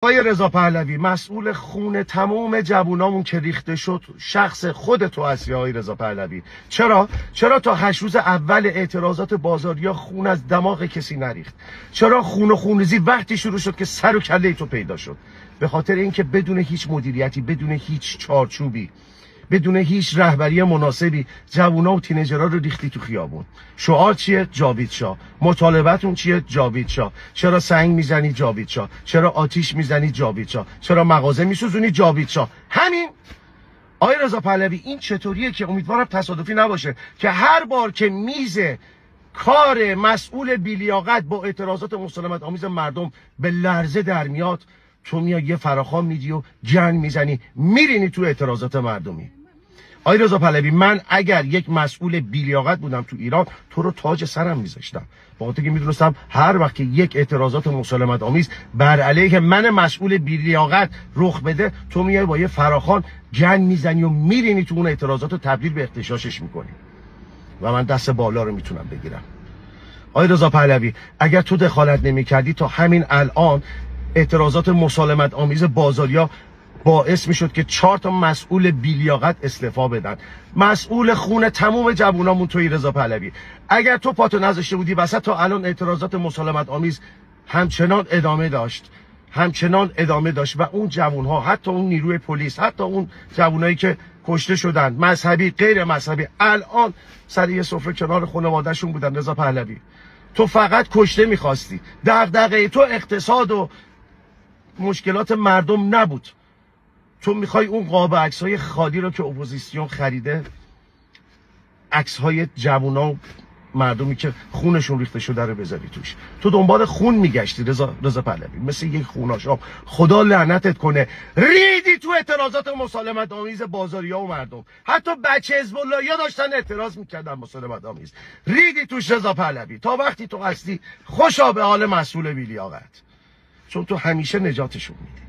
آقای رضا پهلوی، مسئول خون تمام جوونامون که ریخته شد شخص خودتو هستی آقای رضا پهلوی. چرا تا 8 روز اول اعتراضات بازاریا خون از دماغ کسی نریخت؟ چرا خون و خونریزی وقتی شروع شد که سر و کله تو پیدا شد؟ به خاطر اینکه بدون هیچ مدیریتی، بدون هیچ چارچوبی، بدون هیچ رهبری مناسبی جوونا و تینیجرها رو ریختی تو خیابون. شعار چیه؟ جاوید شاه. مطالبتون چیه؟ جاوید شاه. چرا سنگ میزنی؟ جاوید شاه. چرا آتیش میزنی؟ جاوید شاه. چرا مغازه میسوزونی؟ جاوید شاه. همین. آقای رضا پهلوی، این چطوریه که امیدوارم تصادفی نباشه که هر بار که میز کار مسئول بی‌لیاقت با اعتراضات مسالمت آمیز مردم به لرزه در میاد، تو میای یه فراخوان میدی و جنگ میزنی، میرینی تو اعتراضات مردمی. آقای رضا پهلوی، من اگر یک مسئول بی‌لیاقت بودم تو ایران، تو رو تاج سرم میذاشتم، با خاطر که میدونستم هر وقت که یک اعتراضات مسالمت آمیز بر علیه من مسئول بی‌لیاقت رخ بده، تو میای با یه فراخوان جنگ میزنی و میرینی تو اون اعتراضات و تبدیل به اغتشاشش میکنی و من دست بالا رو میتونم بگیرم. آقای رضا پهلوی، اگر تو دخالت نمیکردی تا همین الان اعتراضات مسالمت آمیز بازاریا باعث میشد که 4 تا مسئول بی‌لیاقت استعفا بدن. مسئول خون تمام جوونامون توی رضا پهلوی. اگر تو پاتو نذاشته بودی وسط، تا الان اعتراضات مسالمت آمیز همچنان ادامه داشت و اون جوونها، حتی اون نیروی پلیس، حتی اون جوونایی که کشته شدن، مذهبی غیر مذهبی، الان سر یه سفره کنار خانواده‌شون بودن. رضا پهلوی، تو فقط کشته می‌خواستی. دغدغه تو اقتصاد و مشکلات مردم نبود. تو میخوای اون قاب عکس‌های خالی رو که اپوزیسیون خریده، عکس‌های جوونا و مردمی که خونشون ریخته شده رو بذاری توش. تو دنبال خون میگشتی رضا پهلوی، مثل یک خوناشام. خدا لعنتت کنه. ریدی تو اعتراضات مسالمت آمیز بازاریا و مردم. حتی بچه حزب اللهیا داشتن اعتراض میکردن مسالمت آمیز. ریدی توش رضا پهلوی. تا وقتی تو هستی خوشا به حال مسئول بی‌لیاقت، چون تو همیشه نجاتشون میدی.